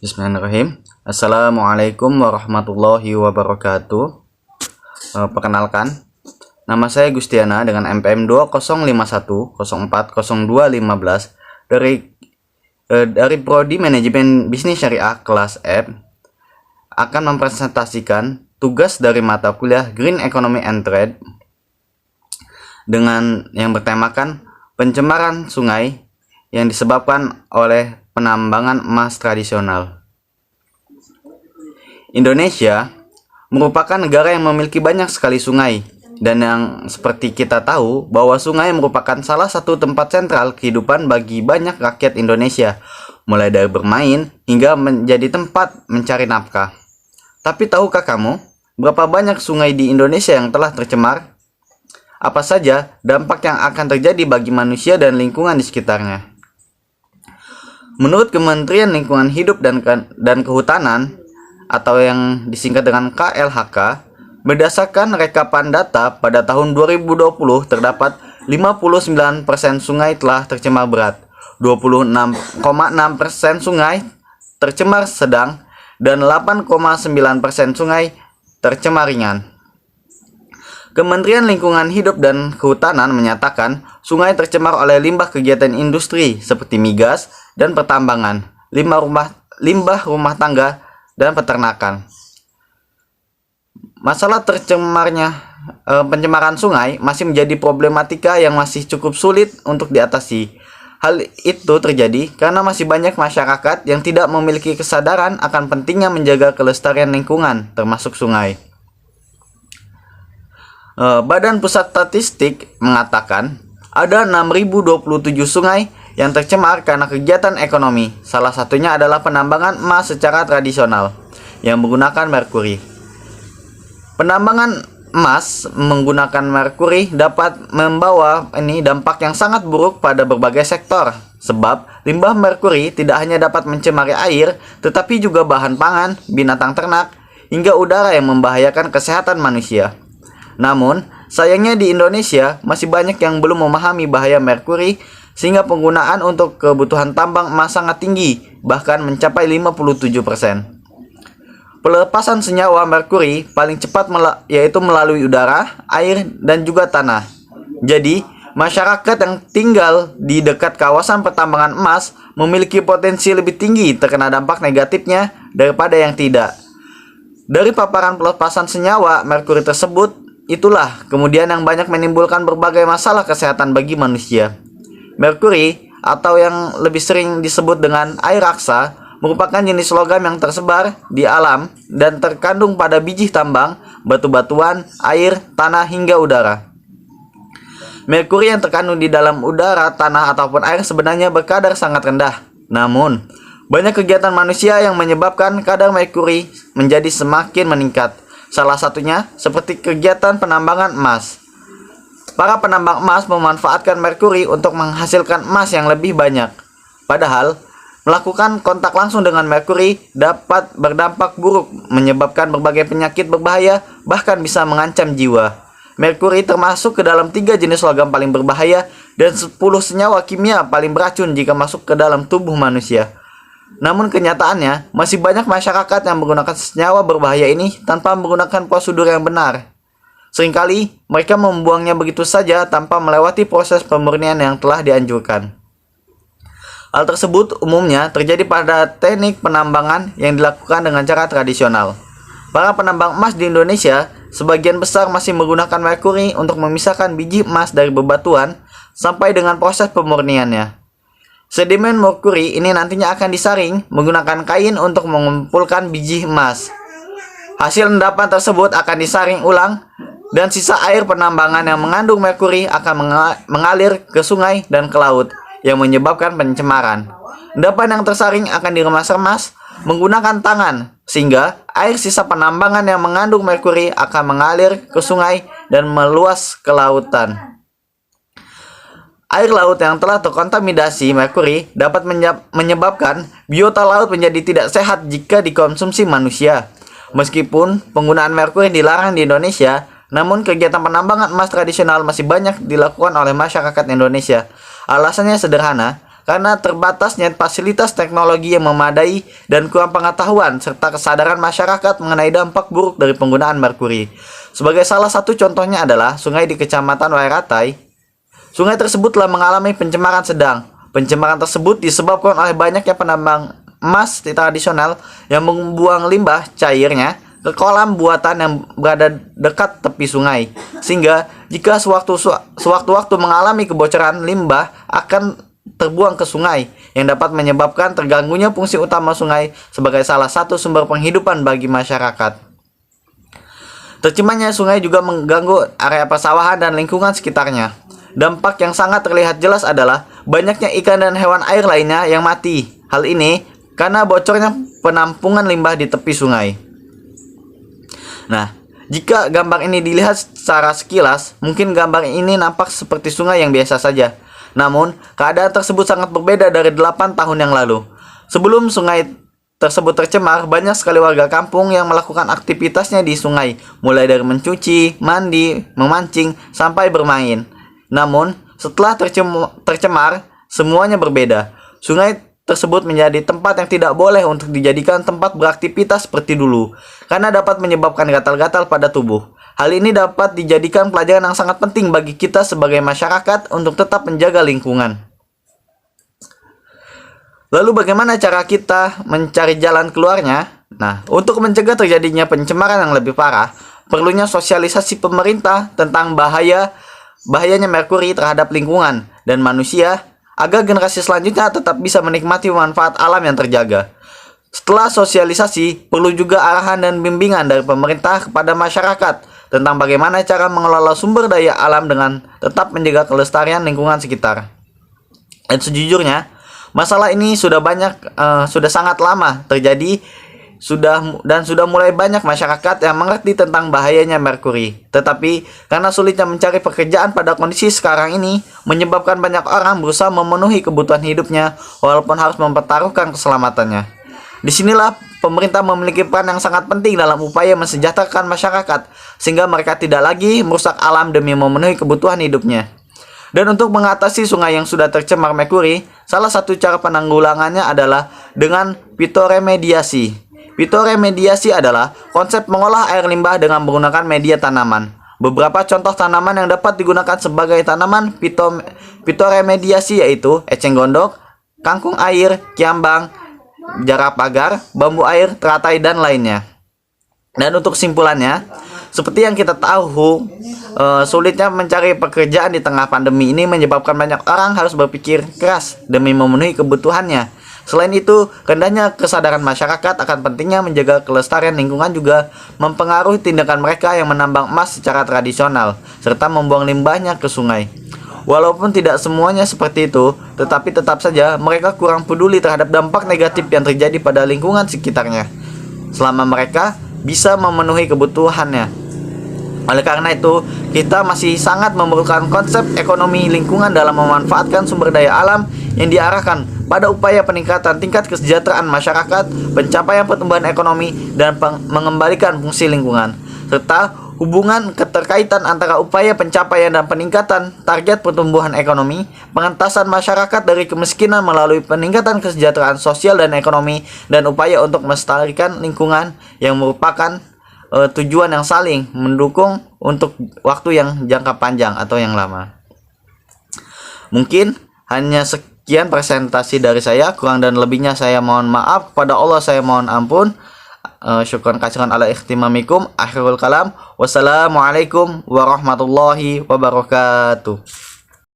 Bismillahirrahmanirrahim. Assalamualaikum warahmatullahi wabarakatuh. Perkenalkan, nama saya Gustiana dengan MPM 2051040215 dari Prodi Manajemen Bisnis Syariah kelas F akan mempresentasikan tugas dari mata kuliah Green Economy and Trade dengan yang bertemakan pencemaran sungai yang disebabkan oleh penambangan emas tradisional. Indonesia merupakan negara yang memiliki banyak sekali sungai, dan yang seperti kita tahu bahwa sungai merupakan salah satu tempat sentral kehidupan bagi banyak rakyat Indonesia, mulai dari bermain hingga menjadi tempat mencari nafkah. Tapi tahukah kamu berapa banyak sungai di Indonesia yang telah tercemar? Apa saja dampak yang akan terjadi bagi manusia dan lingkungan di sekitarnya? Menurut Kementerian Lingkungan Hidup dan Kehutanan atau yang disingkat dengan KLHK, berdasarkan rekapan data pada tahun 2020 terdapat 59% sungai telah tercemar berat, 26,6% sungai tercemar sedang, dan 8,9% sungai tercemar ringan. Kementerian Lingkungan Hidup dan Kehutanan menyatakan sungai tercemar oleh limbah kegiatan industri seperti migas dan pertambangan, limbah rumah tangga, dan peternakan. Masalah pencemaran sungai masih menjadi problematika yang masih cukup sulit untuk diatasi. Hal itu terjadi karena masih banyak masyarakat yang tidak memiliki kesadaran akan pentingnya menjaga kelestarian lingkungan, termasuk sungai. Badan Pusat Statistik mengatakan ada 6.027 sungai yang tercemar karena kegiatan ekonomi. Salah satunya adalah penambangan emas secara tradisional yang menggunakan merkuri. Penambangan emas menggunakan merkuri dapat membawa dampak yang sangat buruk pada berbagai sektor, sebab limbah merkuri tidak hanya dapat mencemari air, tetapi juga bahan pangan, binatang ternak, hingga udara yang membahayakan kesehatan manusia. Namun, sayangnya di Indonesia masih banyak yang belum memahami bahaya merkuri, sehingga penggunaan untuk kebutuhan tambang emas sangat tinggi, bahkan mencapai 57%. Pelepasan senyawa merkuri paling cepat yaitu melalui udara, air, dan juga tanah. Jadi, masyarakat yang tinggal di dekat kawasan pertambangan emas memiliki potensi lebih tinggi terkena dampak negatifnya daripada yang tidak. Dari paparan pelepasan senyawa merkuri tersebut, itulah kemudian yang banyak menimbulkan berbagai masalah kesehatan bagi manusia. Merkuri, atau yang lebih sering disebut dengan air raksa, merupakan jenis logam yang tersebar di alam dan terkandung pada biji tambang, batu-batuan, air, tanah, hingga udara. Merkuri yang terkandung di dalam udara, tanah, ataupun air sebenarnya berkadar sangat rendah. Namun, banyak kegiatan manusia yang menyebabkan kadar merkuri menjadi semakin meningkat. Salah satunya seperti kegiatan penambangan emas. Para penambang emas memanfaatkan merkuri untuk menghasilkan emas yang lebih banyak. Padahal, melakukan kontak langsung dengan merkuri dapat berdampak buruk, menyebabkan berbagai penyakit berbahaya, bahkan bisa mengancam jiwa. Merkuri termasuk ke dalam 3 jenis logam paling berbahaya dan 10 senyawa kimia paling beracun jika masuk ke dalam tubuh manusia. Namun kenyataannya, masih banyak masyarakat yang menggunakan senyawa berbahaya ini tanpa menggunakan prosedur yang benar. Seringkali, mereka membuangnya begitu saja tanpa melewati proses pemurnian yang telah dianjurkan. Hal tersebut umumnya terjadi pada teknik penambangan yang dilakukan dengan cara tradisional. Para penambang emas di Indonesia, sebagian besar masih menggunakan merkuri untuk memisahkan biji emas dari bebatuan sampai dengan proses pemurniannya. Sedimen merkuri ini nantinya akan disaring menggunakan kain untuk mengumpulkan biji emas. Hasil endapan tersebut akan disaring ulang dan sisa air penambangan yang mengandung merkuri akan mengalir ke sungai dan ke laut yang menyebabkan pencemaran. Endapan yang tersaring akan diremas-remas menggunakan tangan sehingga air sisa penambangan yang mengandung merkuri akan mengalir ke sungai dan meluas ke lautan. Air laut yang telah terkontaminasi merkuri dapat menyebabkan biota laut menjadi tidak sehat jika dikonsumsi manusia. Meskipun penggunaan merkuri dilarang di Indonesia, namun kegiatan penambangan emas tradisional masih banyak dilakukan oleh masyarakat Indonesia. Alasannya sederhana, karena terbatasnya fasilitas teknologi yang memadai dan kurang pengetahuan serta kesadaran masyarakat mengenai dampak buruk dari penggunaan merkuri. Sebagai salah satu contohnya adalah sungai di Kecamatan Wairatai. Sungai tersebut telah mengalami pencemaran sedang. Pencemaran tersebut disebabkan oleh banyaknya penambang emas tradisional yang membuang limbah cairnya ke kolam buatan yang berada dekat tepi sungai, sehingga jika sewaktu-waktu mengalami kebocoran, limbah akan terbuang ke sungai yang dapat menyebabkan terganggunya fungsi utama sungai sebagai salah satu sumber penghidupan bagi masyarakat. Tercemarnya sungai juga mengganggu area persawahan dan lingkungan sekitarnya. Dampak yang sangat terlihat jelas adalah banyaknya ikan dan hewan air lainnya yang mati. Hal ini karena bocornya penampungan limbah di tepi sungai. Nah, jika gambar ini dilihat secara sekilas, mungkin gambar ini nampak seperti sungai yang biasa saja. Namun, keadaan tersebut sangat berbeda dari 8 tahun yang lalu. Sebelum sungai tersebut tercemar, banyak sekali warga kampung yang melakukan aktivitasnya di sungai, mulai dari mencuci, mandi, memancing, sampai bermain. Namun, setelah tercemar, semuanya berbeda. Sungai tersebut menjadi tempat yang tidak boleh untuk dijadikan tempat beraktivitas seperti dulu, karena dapat menyebabkan gatal-gatal pada tubuh. Hal ini dapat dijadikan pelajaran yang sangat penting bagi kita sebagai masyarakat untuk tetap menjaga lingkungan. Lalu bagaimana cara kita mencari jalan keluarnya? Nah, untuk mencegah terjadinya pencemaran yang lebih parah, perlunya sosialisasi pemerintah tentang bahayanya merkuri terhadap lingkungan dan manusia agar generasi selanjutnya tetap bisa menikmati manfaat alam yang terjaga. Setelah sosialisasi, perlu juga arahan dan bimbingan dari pemerintah kepada masyarakat tentang bagaimana cara mengelola sumber daya alam dengan tetap menjaga kelestarian lingkungan sekitar. Dan sejujurnya, masalah ini sudah sangat lama terjadi sudah mulai banyak masyarakat yang mengerti tentang bahayanya merkuri. Tetapi karena sulitnya mencari pekerjaan pada kondisi sekarang ini, menyebabkan banyak orang berusaha memenuhi kebutuhan hidupnya walaupun harus mempertaruhkan keselamatannya. Disinilah pemerintah memiliki peran yang sangat penting dalam upaya mensejahterakan masyarakat, sehingga mereka tidak lagi merusak alam demi memenuhi kebutuhan hidupnya. Dan untuk mengatasi sungai yang sudah tercemar merkuri, salah satu cara penanggulangannya adalah dengan fitoremediasi. Fitoremediasi adalah konsep mengolah air limbah dengan menggunakan media tanaman. Beberapa contoh tanaman yang dapat digunakan sebagai tanaman fitoremediasi yaitu eceng gondok, kangkung air, kiambang, jarak pagar, bambu air, teratai, dan lainnya. Dan untuk kesimpulannya, seperti yang kita tahu, sulitnya mencari pekerjaan di tengah pandemi ini menyebabkan banyak orang harus berpikir keras demi memenuhi kebutuhannya. Selain itu, rendahnya kesadaran masyarakat akan pentingnya menjaga kelestarian lingkungan juga mempengaruhi tindakan mereka yang menambang emas secara tradisional, serta membuang limbahnya ke sungai. Walaupun tidak semuanya seperti itu, tetapi tetap saja mereka kurang peduli terhadap dampak negatif yang terjadi pada lingkungan sekitarnya, selama mereka bisa memenuhi kebutuhannya. Oleh karena itu, kita masih sangat memerlukan konsep ekonomi lingkungan dalam memanfaatkan sumber daya alam yang diarahkan pada upaya peningkatan tingkat kesejahteraan masyarakat, pencapaian pertumbuhan ekonomi, dan mengembalikan fungsi lingkungan, serta hubungan keterkaitan antara upaya pencapaian dan peningkatan target pertumbuhan ekonomi, pengentasan masyarakat dari kemiskinan melalui peningkatan kesejahteraan sosial dan ekonomi, dan upaya untuk melestarikan lingkungan yang merupakan tujuan yang saling mendukung untuk waktu yang jangka panjang atau yang lama. Mungkin hanya sekian presentasi dari saya, kurang dan lebihnya saya mohon maaf, kepada Allah saya mohon ampun. Syukran kasihan ala ikhtimamikum. Akhirul kalam, wassalamualaikum warahmatullahi wabarakatuh.